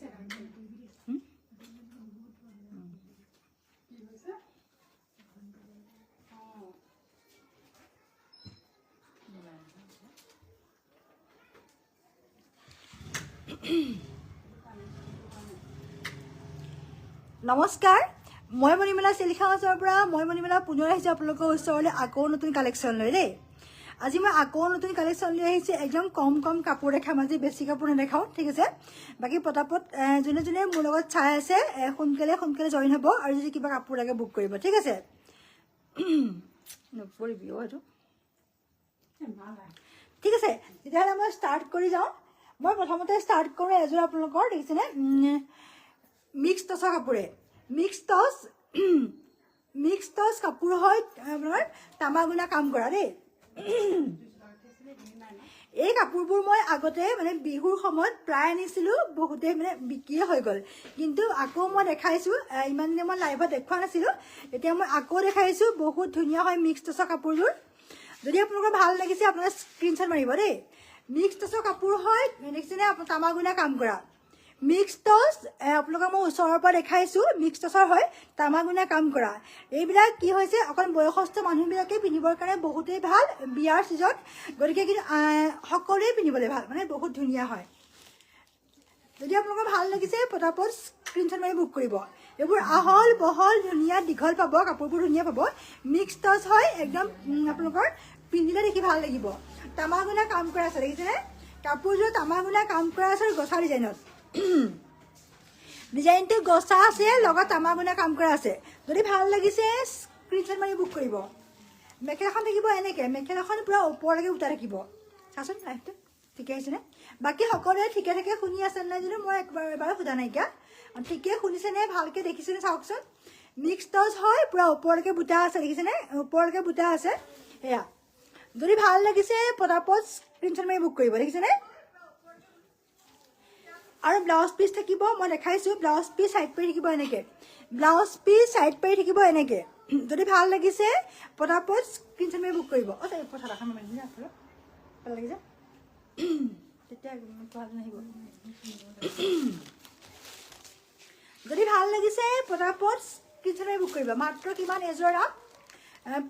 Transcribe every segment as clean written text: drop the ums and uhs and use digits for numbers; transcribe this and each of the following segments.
নমস্কাৰ, মই মণিমেলা চিল্ক হাউচৰ পৰা মই মণিমেলা পুনৰ আহিছোঁ আপোনালোকৰ ওচৰলৈ আকৌ নতুন কালেকশ্যন লৈ দেই। আজি মই আকৌ নতুন কালেকশ্যন লৈ আহিছোঁ। একদম কম কাপোৰ দেখাম আজি, বেছি কাপোৰ নেদেখাওঁ, ঠিক আছে। বাকী পটাপট যোনে যোনে মোৰ লগত চাই আছে সোনকালে জইন হ'ব, আৰু যদি কিবা কাপোৰ লাগে বুক কৰিব, ঠিক আছে। নপৰিবি এইটো, ঠিক আছে। তেতিয়াহ'লে মই ষ্টাৰ্ট কৰি যাওঁ। মই প্ৰথমতে ষ্টাৰ্ট কৰোঁ এযোৰ আপোনালোকৰ দেখিছেনে মিক্স টচৰ কাপোৰে। মিক্স টচ কাপোৰ হয় আপোনাৰ তামাগুনা কাম কৰা দেই। এই কাপোৰবোৰ মই আগতে মানে বিহুৰ সময়ত প্ৰায় আনিছিলোঁ, বহুতে মানে বিক্ৰীয়ে হৈ গ'ল। কিন্তু আকৌ মই দেখাইছোঁ, ইমান দিনে মই লাইভত দেখুওৱা নাছিলোঁ, এতিয়া মই আকৌ দেখাইছোঁ। বহুত ধুনীয়া হয় মিক্স টচৰ কাপোৰবোৰ। যদি আপোনালোকৰ ভাল লাগিছে আপোনালোকে স্ক্ৰীনশ্বট মাৰিব দেই। মিক্স টচৰ কাপোৰ হয় দেখিছেনে তামাগুনা কাম কৰা মিক্স টচ। আপোনালোকক মই ওচৰৰ পৰা দেখাইছোঁ, মিক্স টচৰ হয় তামাগুনা কাম কৰা। এইবিলাক কি হৈছে অকণ বয়সস্থ মানুহবিলাকে পিন্ধিবৰ কাৰণে বহুতেই ভাল বিয়াৰ ছিজন, গতিকে কিন্তু সকলোৱে পিন্ধিবলৈ ভাল, মানে বহুত ধুনীয়া হয়। যদি আপোনালোকৰ ভাল লাগিছে পটাপট স্ক্ৰীনশ্বট মাৰি বুক কৰিব। এইবোৰ আহল বহল ধুনীয়া দীঘল পাব, কাপোৰবোৰ ধুনীয়া পাব। মিক্স টচ হয় একদম, আপোনালোকৰ পিন্ধিলে দেখি ভাল লাগিব। তামাগুনা কাম কৰা আছে দেখিছেনে, কাপোৰযোৰ তামাগুনা কাম কৰা আছে গছা ডিজাইনত। ডিজাইনটো গছা আছে, লগত তামাগুনা কাম কৰা আছে। যদি ভাল লাগিছে স্ক্ৰীনশ্বট মাৰি বুক কৰিব। মেখেলাখন থাকিব এনেকৈ, মেখেলাখন পূৰা ওপৰলৈকে উঠা থাকিব। চাচোন লাইফটো ঠিকে আহিছেনে। বাকী সকলোৱে ঠিকে থাকে শুনি আছে নাই যদি মই এবাৰো সোধা নাইকিয়া, ঠিকে শুনিছেনে ভালকৈ দেখিছেনে চাওকচোন। মিক্স টচ হয়, পূৰা ওপৰলৈকে বুটা আছে দেখিছেনে, ওপৰলৈকে বুটা আছে এয়া। যদি ভাল লাগিছে পটাপট স্ক্ৰীনশ্বট মাৰি বুক কৰিব দেখিছেনে। আৰু ব্লাউজ পিচ থাকিব, মই দেখাইছোঁ ব্লাউজ পিচ চাইড পাৰি থাকিব এনেকৈ, ব্লাউজ পিচ চাইড পাৰি থাকিব এনেকৈ। যদি ভাল লাগিছে পটাপট স্ক্ৰীনশ্বট মাৰি বুক কৰিব। কথা দেখা নামাৰিলে ভাল লাগিছে তেতিয়া ভাল নাহিব। যদি ভাল লাগিছে পটাপট স্ক্ৰীনশ্বট মাৰি বুক কৰিব। মাত্ৰ কিমান এযোৰ দাম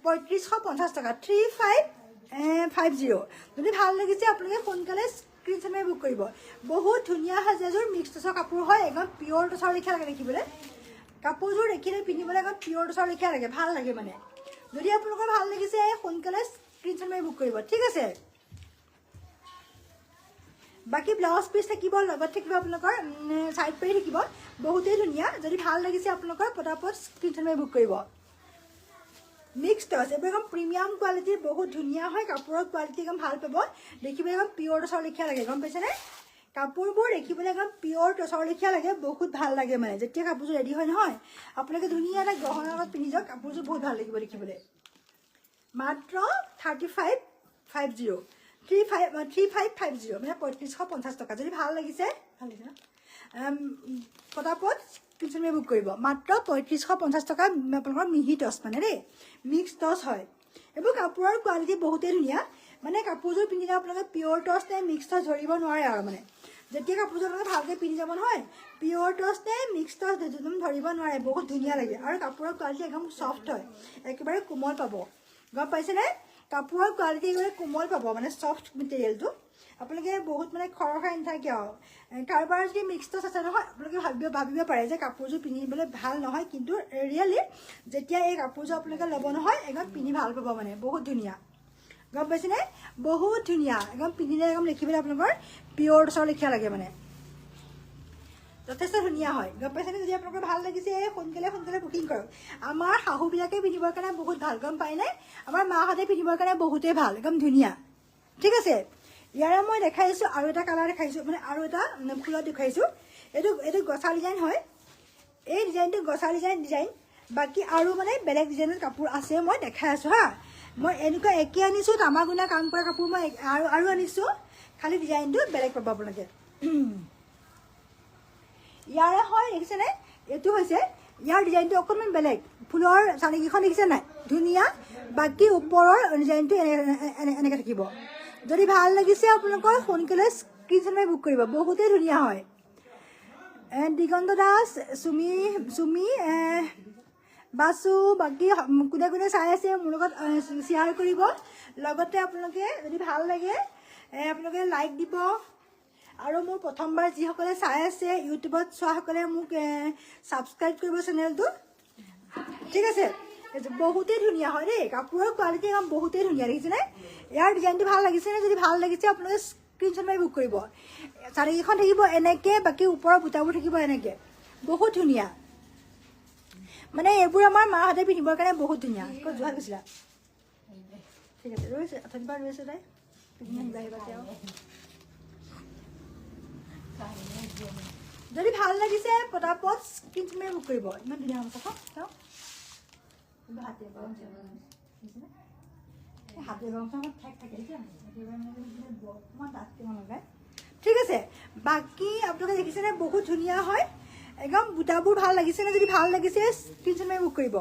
৩৫৫০ টকা, 3550। যদি ভাল লাগিছে আপোনালোকে সোনকালে স্ক্ৰীনশ্বট মাৰি বুক কৰিব। বহুত ধুনীয়া সাজে এযোৰ মিক্স টচৰ কাপোৰ হয়, একদম পিয়ৰ টচৰ লেখীয়া লাগে দেখিবলৈ। কাপোৰযোৰ দেখিলে পিন্ধিবলৈ একদম পিয়ৰ টচৰ লেখীয়া লাগে, ভাল লাগে মানে। যদি আপোনালোকৰ ভাল লাগিছে সোনকালে স্ক্ৰীনশ্বট মাৰি বুক কৰিব, ঠিক আছে। বাকী ব্লাউজ পিচ থাকিব, লগত থাকিব আপোনালোকৰ চাইড পাৰি থাকিব, বহুতেই ধুনীয়া। যদি ভাল লাগিছে আপোনালোকৰ পটাপট স্ক্ৰীনশ্বট মাৰি বুক কৰিব। মিক্স টচ এইবোৰ একদম প্ৰিমিয়াম কোৱালিটিৰ, বহুত ধুনীয়া হয় কাপোৰৰ কোৱালিটি, একদম ভাল পাব। দেখিবলৈ একদম পিয়ৰ টচৰ লেখীয়া লাগে, গম পাইছেনে। কাপোৰবোৰ দেখিবলৈ একদম পিয়ৰ টচৰ লেখীয়া লাগে, বহুত ভাল লাগে মানে। যেতিয়া কাপোৰযোৰ ৰেডি হয় নহয় আপোনালোকে ধুনীয়া এটা গহনাৰ লগত পিন্ধি যাওক, কাপোৰযোৰ বহুত ভাল লাগিব দেখিবলৈ। মাত্ৰ 3550, 3550 মানে ৩৫৫০ টকা। যদি ভাল লাগিছে পটাপট স্ক্ৰীনশ্বট মাৰি বুক কৰিব। মাত্ৰ ৩৫৫০ টকা আপোনালোকৰ মিহি টচ মানে দেই, মিক্স টচ হয়। এইবোৰ কাপোৰৰ কোৱালিটি বহুতেই ধুনীয়া, মানে কাপোৰযোৰ পিন্ধিলে আপোনালোকে পিয়ৰ টচ নে মিক্স টচ ধৰিব নোৱাৰে আৰু মানে। যেতিয়া কাপোৰযোৰ আপোনালোকে ভালকৈ পিন্ধি যাব নহয়, পিয়ৰ টচ নে মিক্স টচ একদম ধৰিব নোৱাৰে, বহুত ধুনীয়া লাগে। আৰু কাপোৰৰ কোৱালিটি একদম চফ্ট হয়, একেবাৰে কোমল পাব, গম পাইছেনে। কাপোৰৰ কোৱালিটি একেবাৰে কোমল পাব, মানে চফ্ট মেটেৰিয়েলটো। আপোনালোকে বহুত মানে খৰখাই নাথাকে আৰু। কাৰোবাৰ যদি মিক্স টচ আছে নহয় আপোনালোকে ভাবিব পাৰে যে কাপোৰযোৰ পিন্ধিবলৈ ভাল নহয়, কিন্তু ৰিয়েলি যেতিয়া এই কাপোৰযোৰ আপোনালোকে ল'ব নহয় একদম পিন্ধি ভাল পাব, মানে বহুত ধুনীয়া, গম পাইছেনে। বহুত ধুনীয়া একদম পিন্ধিলে একদম দেখিবলৈ আপোনালোকৰ পিয়ৰ টচৰ লেখীয়া লাগে, মানে যথেষ্ট ধুনীয়া হয়, গম পাইছেনে। যদি আপোনালোকৰ ভাল লাগিছে সোনকালে বুকিং কৰক। আমাৰ শাহুবিলাকে পিন্ধিবৰ কাৰণে বহুত ভাল, গম পায়নে। আমাৰ মাহঁতে পিন্ধিবৰ কাৰণে বহুতেই ভাল, একদম ধুনীয়া, ঠিক আছে। ইয়াৰে মই দেখাইছোঁ আৰু এটা কালাৰ দেখাইছোঁ, মানে আৰু এটা ফুলত দেখুৱাইছোঁ। এইটো গছা ডিজাইন হয়, এই ডিজাইনটো গছা ডিজাইন। বাকী আৰু মানে বেলেগ ডিজাইনৰ কাপোৰ আছে, মই দেখাই আছোঁ হা। মই এনেকুৱা একে আনিছোঁ, তামাগুনা কাম কৰা কাপোৰ মই আৰু আনিছোঁ, খালি ডিজাইনটো বেলেগ পাব আপোনালোকে। ইয়াৰে হয় দেখিছেনে, এইটো হৈছে ইয়াৰ ডিজাইনটো অকণমান বেলেগ, ফুলৰ চানেকিখন দেখিছে নাই, ধুনীয়া। বাকী ওপৰৰ ডিজাইনটো এনেকৈ থাকিব। যদি ভাল লাগিছে আপোনালোকৰ সোনকালে স্ক্ৰীনশ্বট মাৰি বুক কৰিব, বহুতেই ধুনীয়া হয়। দিগন্ত দাস, চুমি বাসু, বাকী কোনে কোনে চাই আছে মোৰ লগত শ্বেয়াৰ কৰিব। লগতে আপোনালোকে যদি ভাল লাগে আপোনালোকে লাইক দিব। আৰু মোৰ প্ৰথমবাৰ যিসকলে চাই আছে ইউটিউবত চোৱাসকলে মোক ছাবস্ক্ৰাইব কৰিব চেনেলটো, ঠিক আছে। বহুতেই ধুনীয়া হয় দেই, কাপোৰৰ কোৱালিটি একদম বহুতেই ধুনীয়া, দেখিছেনে? ইয়াৰ ডিজাইনটো ভাল লাগিছেনে? যদি ভাল লাগিছে আপোনালোকে স্ক্ৰীনশ্বট মাৰি বুক কৰিব। চাৰিকেইখন থাকিব এনেকৈ, বাকী ওপৰৰ বুটাবোৰ থাকিব এনেকৈ, বহুত ধুনীয়া। মানে এইবোৰ আমাৰ মাহঁতে পিন্ধিবৰ কাৰণে বহুত ধুনীয়া। ক'ত যোৱা গৈছিলা? ঠিক আছে, ৰৈছে অথনিবাৰ ৰৈছে তাই পিন্ধি আহিবা তেওঁ। যদি ভাল লাগিছে পটাপট স্ক্ৰীনশ্বট মাৰি বুক কৰিব। ইমান ধুনীয়া হ'ব চাওক, চাওক হাতে ঠেক থাকে, অকণমান ডাঠকৈ নলগায়, ঠিক আছে। বাকী আপোনালোকে দেখিছেনে বহুত ধুনীয়া হয় একদম। বুটাবোৰ ভাল লাগিছেনে? যদি ভাল লাগিছে স্ক্ৰীনশ্বট মাৰি বুক কৰিব।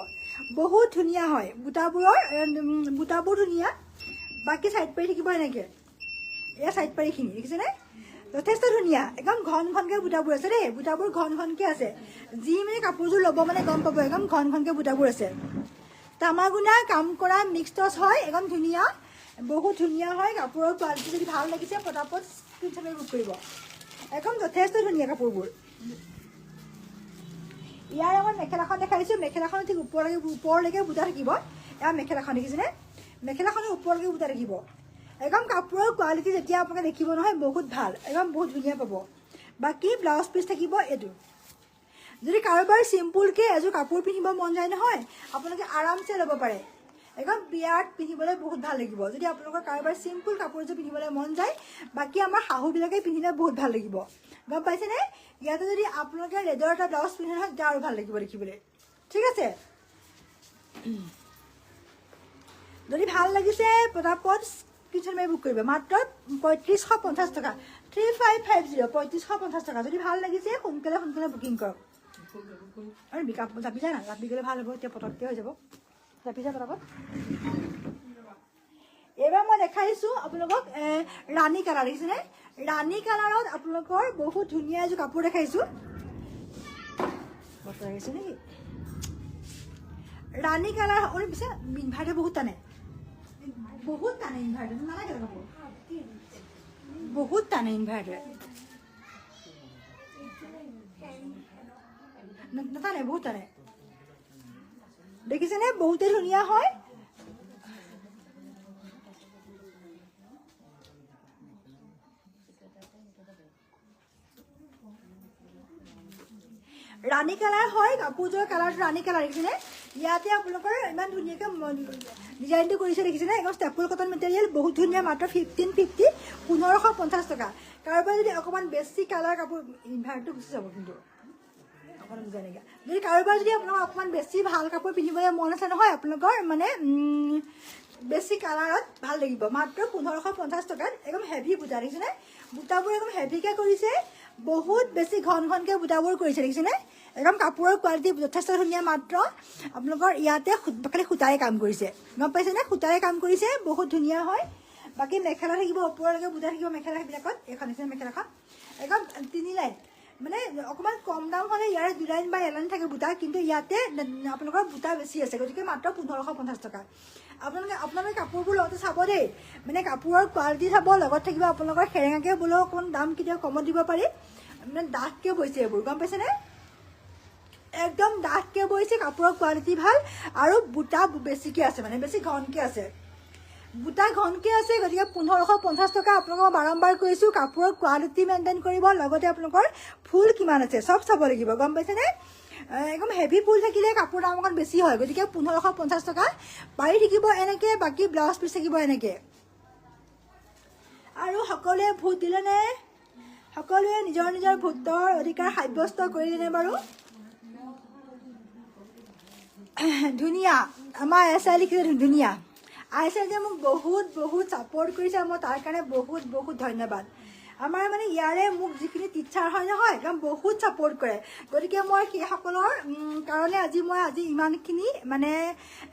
বহুত ধুনীয়া হয় বুটাবোৰ ধুনীয়া। বাকী চাইড পাৰি থাকিব এনেকৈ, এয়া চাইড পাৰিখিনি দেখিছেনে? যথেষ্ট ধুনীয়া, একদম ঘন ঘনকৈ বুটাবোৰ আছে দেই, বুটাবোৰ ঘন ঘনকৈ আছে। যি মানে কাপোৰযোৰ ল'ব মানে গম পাব, একদম ঘন ঘনকৈ বুটাবোৰ আছে। তামাগুনা কাম কৰা মিক্স টচ হয়, একদম ধুনীয়া, বহুত ধুনীয়া হয়। কাপোৰৰ কোৱালিটি যদি ভাল লাগিছে পটাপট স্ক্ৰীনশ্বট মাৰি বুক কৰিব। একদম যথেষ্ট ধুনীয়া কাপোৰবোৰ। ইয়াৰ আগত মেখেলাখন দেখাইছোঁ, মেখেলাখন ঠিক ওপৰলৈকে বুটা থাকিব। এয়া মেখেলাখন দেখিছেনে? মেখেলাখনৰ ওপৰলৈকে বুটা থাকিব। একদম কাপোৰৰ কোৱালিটি যেতিয়া আপোনালোকে দেখিব নহয় বহুত ভাল, একদম বহুত ধুনীয়া পাব। বাকী ব্লাউজ পিচ থাকিব এইটো। যদি কাৰোবাৰ চিম্পুলকৈ এযোৰ কাপোৰ পিন্ধিব মন যায় নহয় আপোনালোকে আৰামছে ল'ব পাৰে, একদম বিয়াত পিন্ধিবলৈ বহুত ভাল লাগিব। যদি আপোনালোকৰ কাৰোবাৰ চিম্পুল কাপোৰ এযোৰ পিন্ধিবলৈ মন যায়, বাকী আমাৰ শাহুবিলাকে পিন্ধিলে বহুত ভাল লাগিব, গম পাইছেনে? ইয়াতে যদি আপোনালোকে ৰেডৰ এটা ব্লাউজ পিন্ধে নহয় তেতিয়া আৰু ভাল লাগিব দেখিবলৈ, ঠিক আছে। যদি ভাল লাগিছে পটাপট স্ক্ৰীনশ্বট মাৰি বুক কৰিব। মাত্ৰ ৩৫৫০ টকা, 3550, ৩৫৫০ টকা। যদি ভাল লাগিছে সোনকালে বুকিং কৰক। আৰু মেকআপ জাপি যায় না, জাপি গ'লে ভাল হ'ব, এতিয়া পটককৈ হৈ যাব। জাপি যায় পটাপট। এইবাৰ মই দেখাইছোঁ আপোনালোকক ৰাণী কালাৰ, দেখিছেনে? ৰাণী কালাৰত আপোনালোকৰ বহুত ধুনীয়া এযোৰ কাপোৰ দেখাইছোঁ। বতৰ আহিছে নেকি? ৰাণী কালাৰ পিছে ইনভাৰ্টাৰ বহুত টানে, বহুত টানে ইনভাৰ্টাৰ, নালাগে কাপোৰ বহুত টানে ইনভাৰ্টাৰ, নাটানে বহুত টানে, দেখিছেনে? বহুতেই ধুনীয়া হয়। ৰাণী কালাৰ হয় কাপোৰযোৰ, কালাৰটো ৰাণী কালাৰ, দেখিছেনে? ইয়াতে আপোনালোকৰ ইমান ধুনীয়াকৈ ডিজাইনটো কৰিছে, দেখিছেনে? একদম ষ্টেপুল কটন মেটেৰিয়েল, বহুত ধুনীয়া। মাত্ৰ 1550, 1550 টকা। কাৰোবাৰ যদি অকণমান বেছি কালাৰ কাপোৰ, ইনভাৰ্টাৰটো গুচি যাব কিন্তু অকণমান বুজাই নাইকিয়া। যদি কাৰোবাৰ যদি আপোনালোকৰ অকণমান বেছি ভাল কাপোৰ পিন্ধিবলৈ মন আছে নহয় আপোনালোকৰ মানে বেছি কালাৰত ভাল লাগিব, মাত্ৰ 1550 টকাত। একদম হেভি বুটা, দেখিছেনে? বুটাবোৰ একদম হেভিকৈ কৰিছে, বহুত বেছি ঘন ঘনকৈ বুটাবোৰ কৰিছে, দেখিছেনে? একদম কাপোৰৰ কোৱালিটি যথেষ্ট ধুনীয়া। মাত্ৰ আপোনালোকৰ ইয়াতে খালি সূতাৰে কাম কৰিছে, গম পাইছেনে? সূতাৰে কাম কৰিছে, বহুত ধুনীয়া হয়। বাকী মেখেলা থাকিব, ওপৰলৈকে বুটা থাকিব মেখেলাবিলাকত। এইখন হৈছে মেখেলাখন, একদম 3 লাইন, মানে অকণমান কম দাম হ'লে ইয়াৰে 2 লাইন বা এলাইন থাকে বুটা, কিন্তু ইয়াতে আপোনালোকৰ বুটা বেছি আছে, গতিকে মাত্ৰ 1550 টকা। আপোনালোকে কাপোৰবোৰ লগতে চাব দেই, মানে কাপোৰৰ কোৱালিটি চাব, লগত থাকিব আপোনালোকৰ সেৰেঙাকৈ বোলেও অকণমান দাম কেতিয়াবা কমত দিব পাৰি। মানে ডাঠকৈ বৈছে এইবোৰ, গম পাইছেনে? একদম ডাঠকৈ বৈছে, কাপোৰৰ কোৱালিটি ভাল আৰু বুটা বেছিকৈ আছে, মানে বেছি ঘনকৈ আছে, বুটা ঘনকৈ আছে, গতিকে 1550 টকা। আপোনালোকক বাৰম্বাৰ কৈছোঁ কাপোৰৰ কোৱালিটি মেইনটেইন কৰিব, লগতে আপোনালোকৰ ফুল কিমান আছে চব চাব লাগিব, গম পাইছেনে? একদম হেভি ফুল থাকিলে কাপোৰ দাম অকণ বেছি হয়, গতিকে 1550 টকা। পাৰি থাকিব এনেকৈ, বাকী ব্লাউজ পিচ থাকিব এনেকৈ। আৰু সকলোৱে ভোট দিলেনে? সকলোৱে নিজৰ নিজৰ ভোটৰ অধিকাৰ সাব্যস্ত কৰিলেনে বাৰু? ধুনীয়া, আমাৰ SI লিখিছে ধুনীয়া। SI যে মোক বহুত ছাপোৰ্ট কৰিছে, মই তাৰ কাৰণে বহুত ধন্যবাদ। আমাৰ মানে ইয়াৰে মোক যিখিনি টিচাৰ হয় নহয় একদম বহুত ছাপোৰ্ট কৰে, গতিকে মই সেইসকলৰ কাৰণে আজি ইমানখিনি মানে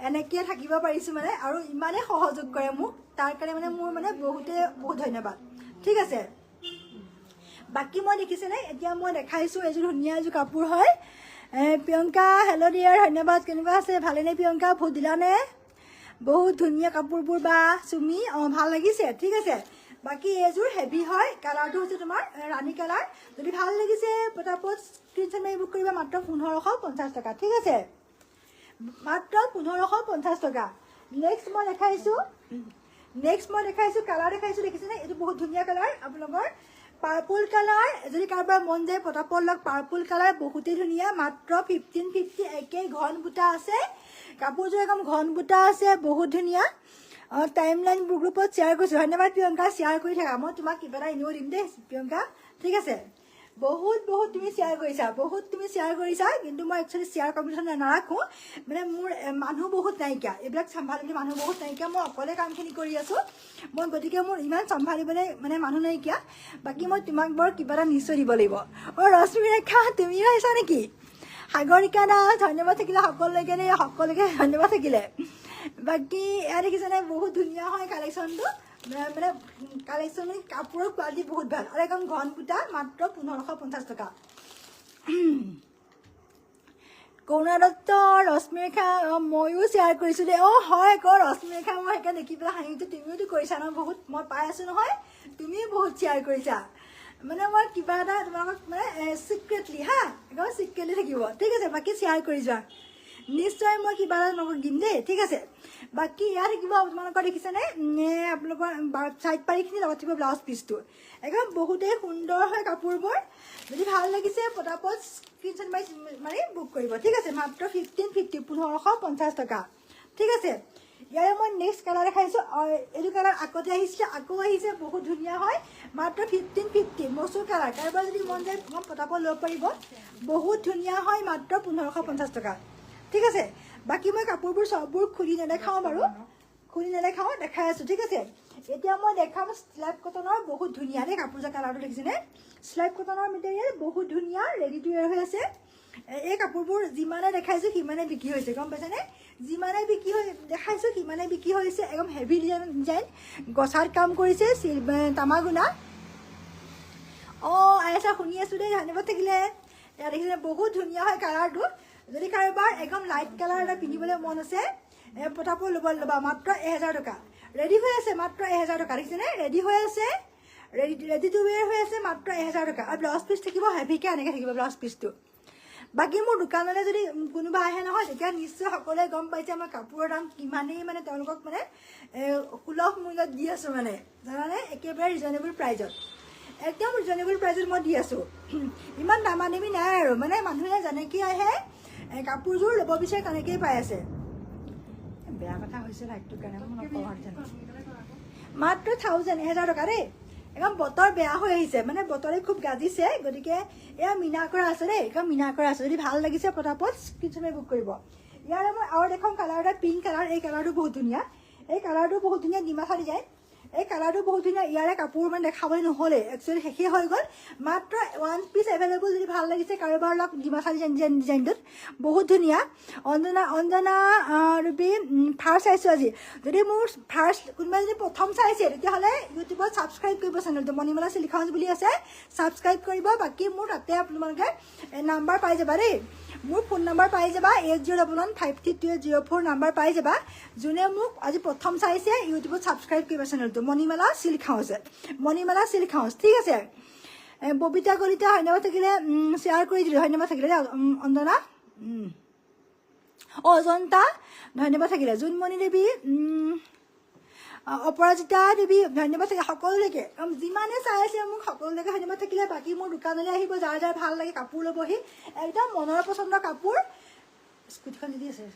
এনেকৈ থাকিব পাৰিছোঁ মানে, আৰু ইমানেই সহযোগ কৰে মোক, তাৰ কাৰণে মানে মোৰ মানে বহুত ধন্যবাদ, ঠিক আছে। বাকী মই দেখিছেনে এতিয়া মই দেখাইছোঁ এযোৰ ধুনীয়া এযোৰ কাপোৰ হয় প্ৰিয়ংকা হেল্ল' ডিয়াৰ ধন্যবাদ কেনেকুৱা আছে ভালেনে প্ৰিয়ংকা ভোট দিলানে বহুত ধুনীয়া কাপোৰবোৰ বা চুমি ভাল লাগিছে ঠিক আছে বাকী এযোৰ হেভি হয় কালাৰটো হৈছে তোমাৰ ৰাণী কালাৰ যদি ভাল লাগিছে পটাপট স্ক্ৰীনশ্বট মাৰি বুক কৰিবা মাত্ৰ 1550 টকা ঠিক আছে মাত্ৰ 1550 টকা নেক্সট মই দেখাইছোঁ কালাৰ দেখাইছোঁ দেখিছেনে এইটো বহুত ধুনীয়া কালাৰ আপোনালোকৰ পাৰ্পল কালাৰ যদি কাৰোবাৰ মন যায় পটাপট লওক পাৰ্পল কালাৰ বহুতেই ধুনীয়া মাত্ৰ 1550 একে ঘন বুটা আছে কাপোৰযোৰ একদম ঘন বুটা আছে বহুত ধুনীয়া টাইম লাইন গ্ৰুপত শ্বেয়াৰ কৰিছোঁ ধন্যবাদ প্ৰিয়ংকা শ্বেয়াৰ কৰি থাকা মই তোমাক কিবা এটা এনেও দিম দেই প্ৰিয়ংকা ঠিক আছে বহুত তুমি শ্বেয়াৰ কৰিছা কিন্তু মই একচুৱেলি শ্বেয়াৰ কম্পিটিশ্যন নাৰাখোঁ মানে মোৰ মানুহ বহুত নাইকিয়া এইবিলাক চম্ভালিবলৈ মানুহ বহুত নাইকিয়া মই অকলে কামখিনি কৰি আছোঁ মই গতিকে মোৰ ইমান চম্ভালিবলৈ মানে মানুহ নাইকিয়া বাকী মই তোমাক বৰ কিবা এটা নিশ্চয় দিব লাগিব ৰশ্মি ৰেখা তুমিও আহিছা নেকি সাগৰিকা দাস ধন্যবাদ থাকিলে সকলোকে ধন্যবাদ থাকিলে বাকী এয়া দেখিছেনে বহুত ধুনীয়া হয় কালেকশ্যনটো মানে কালেকশ্যন কাপোৰৰ কোৱালিটি বহুত ভাল আৰু একদম ঘন বুটা মাত্ৰ 1550 টকা কৰুণা দত্ত ৰশ্মিৰেখা ময়ো শ্বেয়াৰ কৰিছোঁ দেই হয় আকৌ ৰশ্মিৰেখা মই সেইকাৰণে দেখি পেলাই হাঁহিছোঁ তুমিওতো কৰিছা ন বহুত মই পাই আছোঁ নহয় তুমিও বহুত শ্বেয়াৰ কৰিছা মানে মই কিবা এটা তোমালোকক মানে চিক্ৰেটলি একদম চিক্ৰেটলি থাকিব ঠিক আছে বাকী শ্বেয়াৰ কৰি যোৱা নিশ্চয় মই কিবা এটা তোমালোকক দিম দেই ঠিক আছে বাকী ইয়াত থাকিব তোমালোকৰ দেখিছেনে আপোনালোকৰ চাইড পাৰিখিনি লগত থাকিব ব্লাউজ পিচটো একদম বহুতেই সুন্দৰ হয় কাপোৰবোৰ যদি ভাল লাগিছে পটাপট স্ক্ৰীনশ্বট মাৰি বুক কৰিব ঠিক আছে মাত্ৰ 1550 টকা ঠিক আছে ইয়াৰে মই নেক্সট কালাৰ দেখাইছোঁ এইটো কালাৰ আগতে আহিছিলে আকৌ আহিছে বহুত ধুনীয়া হয় মাত্ৰ 1550 মচুৰ কালাৰ কাৰোবাৰ যদি মন যায় মই পটাপট ল'ব পাৰিব বহুত ধুনীয়া হয় মাত্ৰ 1550 টকা ঠিক আছে বাকী মই কাপোৰবোৰ সববোৰ খুলি নেদেখাওঁ বাৰু দেখাই আছোঁ ঠিক আছে এতিয়া মই দেখাম স্লাইপ কটনৰ বহুত ধুনীয়া দেই কাপোৰযোৰ কালাৰটো দেখিছেনে স্লাইপ কটনৰ মেটেৰিয়েল বহুত ধুনীয়া ৰেডি টু ৱেৰ হৈ আছে এই কাপোৰবোৰ যিমানে দেখাইছোঁ সিমানে বিক্ৰী হৈছে গম পাইছেনে যিমানে বিক্ৰী হৈ দেখাইছোঁ সিমানে বিক্ৰী হৈছে একদম হেভি ডিজাইন গছাত কাম কৰিছে তামাগুনা আইছা শুনি আছোঁ দেই ধন্যবাদ থাকিলে ইয়াত দেখিছে বহুত ধুনীয়া হয় কালাৰটো যদি কাৰোবাৰ একদম লাইট কালাৰ এটা পিন্ধিবলৈ মন আছে পটাপট ল'বা মাত্ৰ 1000 টকা ৰেডি হৈ আছে মাত্ৰ 1000 টকা দেখিছেনে ৰেডি হৈ আছে ৰেডি টু ৱেৰ হৈ আছে মাত্ৰ 1000 টকা আৰু ব্লাউজ পিচ থাকিব হেভিকৈ এনেকৈ থাকিব ব্লাউজ পিচটো বাকী মোৰ দোকানলৈ যদি কোনোবা আহে নহয় তেতিয়া নিশ্চয় সকলোৱে গম পাইছে মই কাপোৰৰ দাম কিমানেই মানে তেওঁলোকক মানে সুলভ মূল্যত দি আছোঁ মানে জানানে একেবাৰে ৰিজনেবল প্ৰাইজত একদম ৰিজনেবল প্ৰাইজত মই দি আছোঁ ইমান দামাদামি নাই আৰু মানে মানুহে যেনেকৈ আহে কাপোৰযোৰ ল'ব বিচাৰে তেনেকৈয়ে পাই আছে বেয়া কথা হৈছে লাইটটোৰ কাৰণে মাত্ৰ 1000 টকা দেই একদম বতৰ বেয়া হৈ আহিছে মানে বতৰে খুব গাজিছে গতিকে এয়া মিনা কৰা আছে দেই একদম মিনা কৰা আছে যদি ভাল লাগিছে পটাপট স্ক্ৰীনশ্বট বুক কৰিব ইয়াৰে মই আৰু দেখাম কালাৰ এটা পিংক কালাৰ এই কালাৰটো বহুত ধুনীয়া ডিমাচা ডিজাইন এই কালাৰটো বহুত ধুনীয়া ইয়াৰে কাপোৰ মানে দেখাবলৈ নহ'লে একচুৱেলি শেষেই হৈ গ'ল মাত্ৰ 1 পিচ এভেইলেবল যদি ভাল লাগিছে কাৰোবাৰ লগ ডিমাচা ডিজাইনটোত বহুত ধুনীয়া অঞ্জনা ৰূপী ফাৰ্ষ্ট চাইছোঁ আজি যদি মোৰ ফাৰ্ষ্ট কোনোবাই যদি প্ৰথম চাইছে তেতিয়াহ'লে ইউটিউবত ছাবস্ক্ৰাইব কৰিব চেনেলটো মণিমালা চিল্ক হাউচ বুলি আছে ছাবস্ক্ৰাইব কৰিব বাকী মোৰ তাতে আপোনালোকে নাম্বাৰ পাই যাবা দেই মোৰ ফোন নাম্বাৰ পাই যাবা 8011532804 নাম্বাৰ পাই যাবা যোনে মোক আজি প্ৰথম চাইছে ইউটিউবত ছাবস্ক্ৰাইব কৰিব চেনেলটো মণিমালা চিল্ক হাউচ ঠিক আছে ববিতা কলিতা ধন্যবাদ থাকিলে শ্বেয়াৰ কৰি দিলোঁ ধন্যবাদ থাকিলে অঞ্জনা অজন্তা ধন্যবাদ থাকিলে জোনমণি দেৱী অপৰাজিতা দেৱী ধন্যবাদ থাকিলে সকলোলৈকে যিমানে চাই আছে মোক সকলোলৈকে ধন্যবাদ থাকিলে বাকী মোৰ দোকানলৈ আহিব যাৰ যাৰ ভাল লাগে কাপোৰ ল'বহি একদম মনৰ পচন্দৰ কাপোৰ স্কুটিখন দি আছে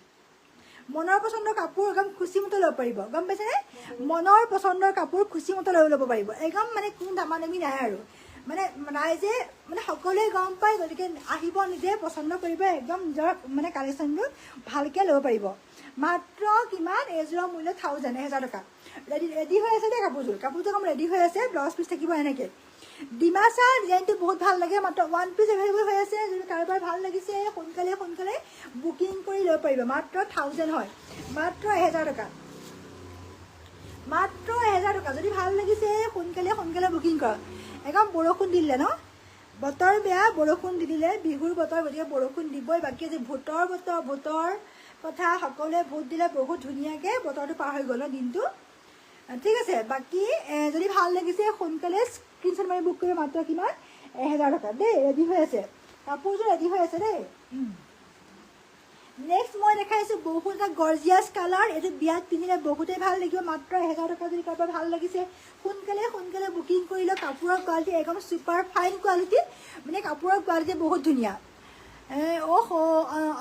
মনৰ পচন্দৰ কাপোৰ একদম খুচিমতে ল'ব পাৰিব গম পাইছেনে মনৰ পচন্দৰ কাপোৰ খুচিমতে ল'ব পাৰিব একদম মানে কোনো দামাদামি নাই আৰু মানে ৰাইজে মানে সকলোৱে গম পায় গতিকে আহিব নিজে পচন্দ কৰিব একদম নিজৰ মানে কালেকশ্যনবোৰ ভালকৈ ল'ব পাৰিব মাত্ৰ কিমান এযোৰৰ মূল্য 1000 টকা ৰেডি হৈ আছে দেই কাপোৰযোৰ একদম ৰেডি হৈ আছে ব্লাউজ পিচ থাকিব এনেকৈ ডিমাচা ডিজাইনটো বহুত ভাল লাগে মাত্ৰ 1 পিচ এভেইলেবল হৈ আছে যদি কাৰোবাৰ ভাল লাগিছে সোনকালে বুকিং কৰি ল'ব পাৰিব মাত্ৰ 1000 হয় মাত্ৰ 1000 টকা মাত্ৰ 1000 টকা যদি ভাল লাগিছে সোনকালে বুকিং কৰক একদম বৰষুণ দিলে ন বতৰ বেয়া বৰষুণ দি দিলে বিহুৰ বতৰ গতিকে বৰষুণ দিবই বাকী আজি ভোটৰ কথা সকলোৱে ভোট দিলে বহুত ধুনীয়াকৈ বতৰটো পাৰ হৈ গ'ল দিনটো ঠিক আছে বাকী যদি ভাল লাগিছে সোনকালে স্ক্ৰীনশ্বট মাৰি বুক কৰিব মাত্ৰ কিমান 1000 টকা দেই ৰেডি হৈ আছে কাপোৰযোৰ ৰেডি হৈ আছে দেই নেক্সট মই দেখাইছোঁ বহুত এটা গৰ্জিয়াছ কালাৰ এইটো বিয়াত পিন্ধিলে বহুতেই ভাল লাগিব মাত্ৰ 1000 টকা যদি কাৰোবাৰ ভাল লাগিছে সোনকালে বুকিং কৰি লওক কাপোৰৰ কোৱালিটি একদম ছুপাৰ ফাইন কোৱালিটি মানে কাপোৰৰ কোৱালিটি বহুত ধুনীয়া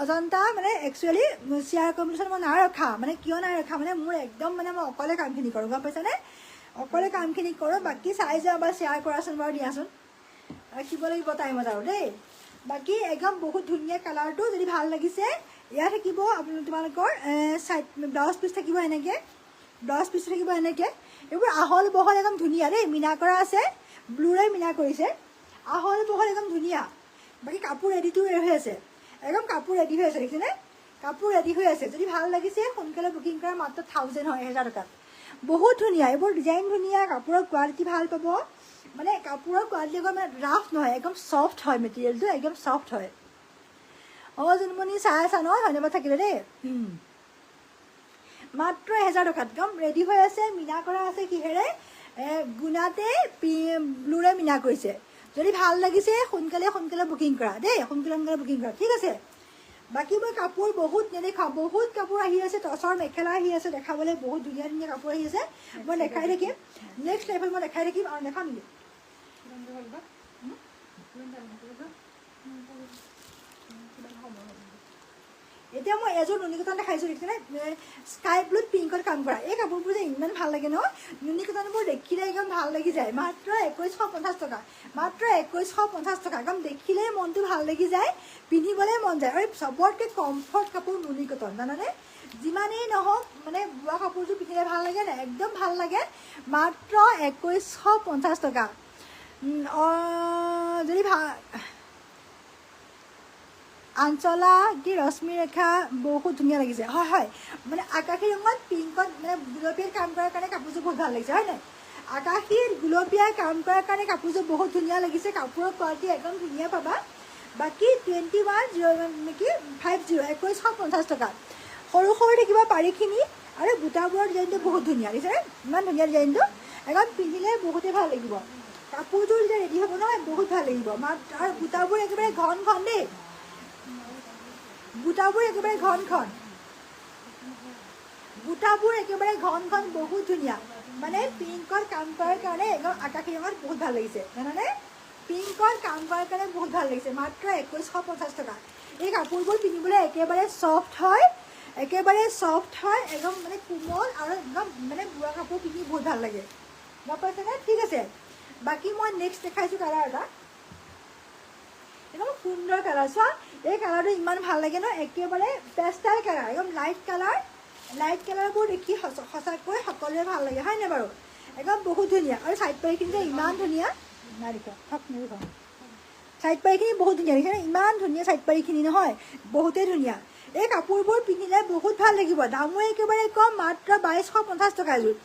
অজন্তা মানে একচুৱেলি শ্বেয়াৰ কম্পিটিশ্যন মই নাই ৰখা মানে কিয় নাই ৰখা মানে মোৰ একদম মানে মই অকলে কামখিনি কৰোঁ গম পাইছানে অকলে কামখিনি কৰোঁ বাকী চাই যোৱা বা শ্বেয়াৰ কৰাচোন বাৰু দিয়াচোন ৰাখিব লাগিব টাইমত আৰু দেই বাকী একদম বহুত ধুনীয়া কালাৰটো যদি ভাল লাগিছে ইয়াত থাকিব তোমালোকৰ চাইড ব্লাউজ পিচ থাকিব এনেকৈ এইবোৰ আহল বহল একদম ধুনীয়া দেই মীনা কৰা আছে ব্লুৰে মীনা কৰিছে আহল বহল একদম ধুনীয়া বাকী কাপোৰ ৰেডিটো হৈ আছে একদম কাপোৰ ৰেডি হৈ আছে দেখিছেনে কাপোৰ ৰেডি হৈ আছে যদি ভাল লাগিছে সোনকালে বুকিং কৰা মাত্ৰ 1000 হয় 1000 টকাত বহুত ধুনীয়া এইবোৰ ডিজাইন ধুনীয়া কাপোৰৰ কোৱালিটি ভাল পাব মানে কাপোৰৰ কোৱালিটি একদম ৰাফ নহয় একদম ছফ্ট হয় মেটেৰিয়েলটো একদম ছফ্ট হয় জোনমণি চাই আছা নহয় ধন্যবাদ থাকিলে দেই মাত্ৰ 1000 টকাত একদম ৰেডি হৈ আছে মীনা কৰা আছে কিহেৰে গুণাতে ব্লুৰে মীনা কৰিছে যদি ভাল লাগিছে সোনকালে বুকিং কৰা দেই সোনকালে বুকিং কৰা ঠিক আছে বাকী মই কাপোৰ বহুত নেদেখাওঁ বহুত কাপোৰ আহি আছে টচৰ মেখেলা আহি আছে দেখাবলৈ বহুত ধুনীয়া কাপোৰ আহি আছে মই দেখাই থাকিম নেক্সট লেভেল মই দেখাই থাকিম আৰু দেখাম নেকি এতিয়া মই এযোৰ নুনি কটন দেখাইছোঁ দেখিছেনে স্কাই ব্লুত পিংকত কাম কৰা এই কাপোৰবোৰ যে ইমান ভাল লাগে ন নুনি কটনবোৰ দেখিলে একদম ভাল লাগি যায় মাত্ৰ 2150 টকা মাত্ৰ 2150 টকা একদম দেখিলেই মনটো ভাল লাগি যায় পিন্ধিবলৈ মন যায় আৰু চবতকৈ কমফৰ্ট কাপোৰ নুনি কটন জানানে যিমানেই নহওক মানে বোৱা কাপোৰযোৰ পিন্ধিলে ভাল লাগে নে একদম ভাল লাগে মাত্ৰ 2150 টকা যদি ভাল আঞ্চলা কি ৰশ্মি ৰেখা বহুত ধুনীয়া লাগিছে হয় মানে আকাশী ৰঙত পিংকত মানে গুলপীয়া কাম কৰাৰ কাৰণে কাপোৰযোৰ বহুত ভাল লাগিছে হয় নাই আকাশী গুলপীয়া কাম কৰাৰ কাৰণে কাপোৰযোৰ বহুত ধুনীয়া লাগিছে কাপোৰৰ কোৱালিটি একদম ধুনীয়া পাবা বাকী 2101 নেকি 2150 টকা সৰু দেখিব পাৰিখিনি আৰু বুটাবোৰৰ ডিজাইনটো বহুত ধুনীয়া দেখিছেনে ইমান ধুনীয়া ডিজাইনটো একদম পিন্ধিলে বহুতেই ভাল লাগিব কাপোৰযোৰ যেতিয়া ৰেডি হ'ব নহয় বহুত ভাল লাগিব আৰু বুটাবোৰ একেবাৰে ঘন দেই বুটাবোৰ একেবাৰে ঘন বহুত ধুনীয়া মানে পিংকত কাম কৰাৰ কাৰণে একদম আকাশী ৰঙত বহুত ভাল লাগিছে জানানে পিংকত কাম কৰাৰ কাৰণে বহুত ভাল লাগিছে মাত্ৰ 2150 টকা এই কাপোৰবোৰ পিন্ধিবলৈ একেবাৰে ছফ্ট হয় একদম মানে কোমল আৰু একদম মানে বোৱা কাপোৰ পিন্ধি বহুত ভাল লাগে গম পাইছেনে ঠিক আছে বাকী মই নেক্সট দেখাইছোঁ কালাৰ এটা একদম সুন্দৰ কালাৰ চোৱা এই কালাৰটো ইমান ভাল লাগে ন একেবাৰে পেষ্টেল কালাৰ একদম লাইট কালাৰবোৰ দেখি সঁচাকৈ সকলোৱে ভাল লাগে হয়নে বাৰু একদম বহুত ধুনীয়া আৰু চাইড পাৰিখিনি যে ইমান ধুনীয়া নাই দেখুৱা চাইড পাৰিখিনি বহুত ধুনীয়া দেখিছেনে ইমান ধুনীয়া চাইড পাৰিখিনি নহয় বহুতেই ধুনীয়া এই কাপোৰবোৰ পিন্ধিলে বহুত ভাল লাগিব দামো একেবাৰে কম মাত্ৰ 2250 টকা এযোৰ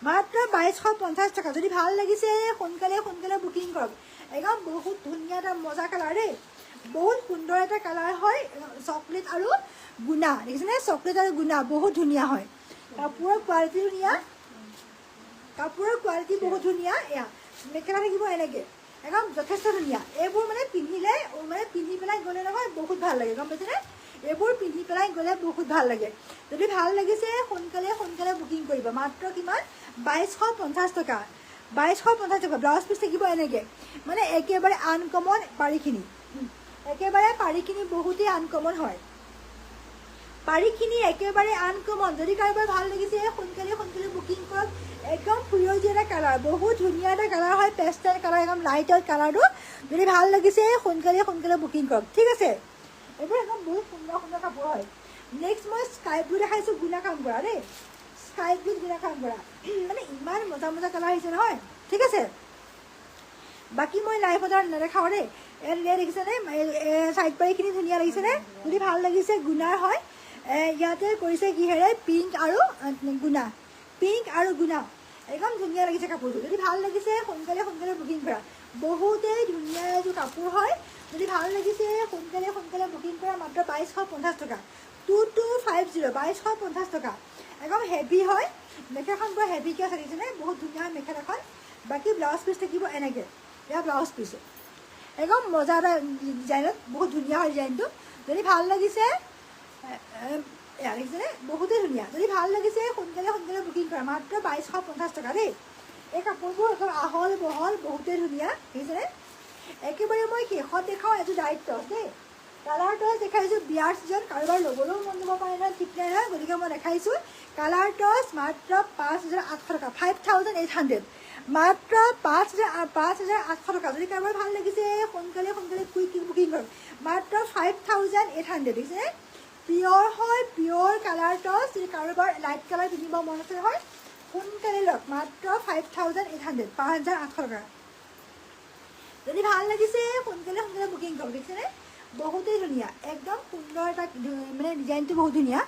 মাত্ৰ 2250 টকা যদি ভাল লাগিছে সোনকালে বুকিং কৰক একদম বহুত ধুনীয়া এটা মজা কালাৰ দেই বহুত সুন্দৰ এটা কালাৰ হয় চকলেট আৰু গুণা দেখিছেনে চকলেট আৰু গুণা বহুত ধুনীয়া হয় কাপোৰৰ কোৱালিটি বহুত ধুনীয়া এয়া মেখেলা থাকিব এনেকৈ একদম যথেষ্ট ধুনীয়া এইবোৰ মানে পিন্ধিলে মানে পিন্ধি পেলাই গ'লে নহয় বহুত ভাল লাগে গম পাইছেনে এইবোৰ পিন্ধি পেলাই গ'লে বহুত ভাল লাগে যদি ভাল লাগিছে সোনকালে বুকিং কৰিব মাত্ৰ কিমান 2250 টকা 2250 টকা ব্লাউজ পিচ থাকিব এনেকৈ মানে একেবাৰে আনকমন পাৰিখিনি বহুতেই আনকমন হয় পাৰিখিনি একেবাৰে আনকমন যদি কাৰোবাৰ ভাল লাগিছে সোনকালে বুকিং কৰক একদম ফুৰিয়জীয়া এটা কালাৰ বহুত ধুনীয়া এটা কালাৰ হয় পেষ্টেল কালাৰ একদম লাইটৰ কালাৰটো যদি ভাল লাগিছে সোনকালে বুকিং কৰক ঠিক আছে এইবোৰ একদম বহুত সুন্দৰ কাপোৰ হয় নেক্সট মই স্কাই ব্লু দেখাইছোঁ গুণা কাম কৰা দেই স্কাই ব্লুত গুণা কাম কৰা মানে ইমান মজা কালাৰ আহিছে নহয় ঠিক আছে বাকী মই লাইফত আৰু নেদেখাওঁ দেই দেখিছেনে চাইড পাৰিখিনি ধুনীয়া লাগিছেনে যদি ভাল লাগিছে গুণাৰ হয় ইয়াতে কৰিছে কিহেৰে পিংক আৰু গুণা একদম ধুনীয়া লাগিছে কাপোৰটো। যদি ভাল লাগিছে সোনকালে সোনকালে বুকিং কৰা। বহুতেই ধুনীয়া এযোৰ কাপোৰ হয়। যদি ভাল লাগিছে সোনকালে সোনকালে বুকিং কৰা। মাত্ৰ 2250 টকা। 2250 2250 টকা। একদম হেভি হয়। মেখেলাখন পুৰা হেভিকৈ আছে দেখিছেনে? বহুত ধুনীয়া হয় মেখেলাখন। বাকী ব্লাউজ পিচ থাকিব এনেকৈ। এয়া ব্লাউজ পিচ একদম মজা এটা ডিজাইনত, বহুত ধুনীয়া হয় ডিজাইনটো। যদি ভাল লাগিছে এয়া দেখিছেনে? বহুতেই ধুনীয়া। যদি ভাল লাগিছে সোনকালে সোনকালে বুকিং কৰা। মাত্ৰ 2250 টকা দেই। এই কাপোৰবোৰ একদম আহল বহল, বহুতেই ধুনীয়া দেখিছেনে? একেবাৰে মই শেষত দেখাওঁ এযোৰ ডাইট টপ দেই। কালাৰ টচ দেখাইছোঁ। বিয়াৰ ছিজন কাৰোবাৰ ল'বলৈও মন যাব পাৰে নহয়, ঠিক নাই নহয়। গতিকে মই দেখাইছোঁ কালাৰ টচ মাত্ৰ 5800 টকা। 5800 মাত্ৰ 5800 টকা। যদি কাৰোবাৰ ভাল লাগিছে সোনকালে সোনকালে কুইক বুকিং কৰক। মাত্ৰ 5800 দেখিছেনে? পিয়'ৰ হয়, পিয়'ৰ কালাৰ টচ। যদি কাৰোবাৰ লাইট কালাৰ পিন্ধিব মন আছে নহয় সোনকালে লওক। মাত্ৰ 5800 5800 টকা। যদি ভাল লাগিছে সোনকালে সোনকালে বুকিং কৰক। দেখিছেনে? বহুতেই ধুনীয়া, একদম সুন্দৰ এটা মানে ডিজাইনটো বহুত ধুনীয়া।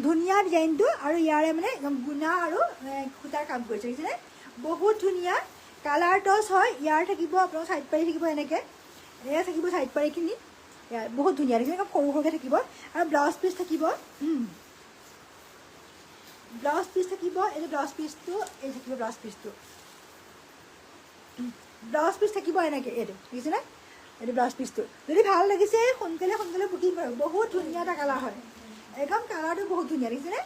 ধুনীয়া ডিজাইনটো আৰু ইয়াৰে মানে একদম গুণা আৰু সূতাৰ কাম কৰিছে দেখিছেনে? বহুত ধুনীয়া কালাৰ টচ হয়। ইয়াৰ থাকিব আপোনাৰ চাইড পাৰি থাকিব এনেকৈ, এয়া থাকিব চাইড পাৰিখিনি। ইয়াৰ বহুত ধুনীয়া দেখিছে, একদম সৰু সৰুকৈ থাকিব। আৰু ব্লাউজ পিচ থাকিব, ব্লাউজ পিচ থাকিব। এইটো ব্লাউজ পিচটো, এই থাকিব ব্লাউজ পিচটো। ব্লাউজ পিচ থাকিব এনেকৈ, এইটো দেখিছেনে? এইটো ব্লাউজ পিচটো। যদি ভাল লাগিছে সোনকালে সোনকালে বুকিং কৰক। বহুত ধুনীয়া এটা কালাৰ হয়, একদম কালাৰটো বহুত ধুনীয়া দেখিছেনে?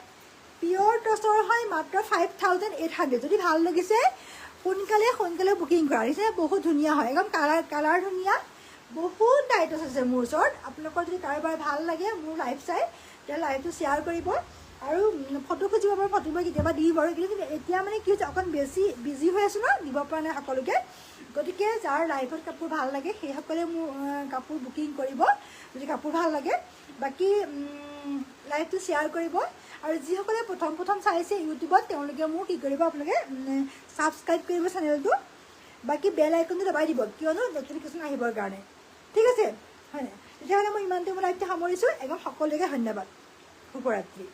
পিয়'ৰ টচৰ হয়। মাত্ৰ 5800। যদি ভাল লাগিছে সোনকালে সোনকালে বুকিং কৰা। দেখিছেনে? বহুত ধুনীয়া হয়, একদম কালাৰ ধুনীয়া। বহুত ডাইট টচ আছে মোৰ ওচৰত। আপোনালোকৰ যদি কাৰোবাৰ ভাল লাগে মোৰ লাইভ চাই, তেতিয়া লাইভটো শ্বেয়াৰ কৰিব আৰু ফটো খুজিব পাৰে। ফটো মই কেতিয়াবা দিম বাৰু, কিন্তু এতিয়া মানে কি হৈছে অকণ বেছি বিজি হৈ আছোঁ ন, দিব পৰা নাই সকলোকে। গতিকে যাৰ লাইভত কাপোৰ ভাল লাগে সেইসকলে মোৰ কাপোৰ বুকিং কৰিব যদি কাপোৰ ভাল লাগে। বাকী লাইভটো শ্বেয়াৰ কৰিব। আৰু যিসকলে প্ৰথম প্ৰথম চাইছে ইউটিউবত তেওঁলোকে মোৰ কি কৰিব, আপোনালোকে ছাবস্ক্ৰাইব কৰিব চেনেলটো। বাকী বেল আইকনটো দবাই দিব, কিয়নো নটিফিকেশ্যন আহিবৰ কাৰণে। ঠিক আছে, হয়নে? তেতিয়াহ'লে মই ইমানটো লাইভটো সামৰিছোঁ। একদম সকলোকে ধন্যবাদ। শুভৰাত্ৰি।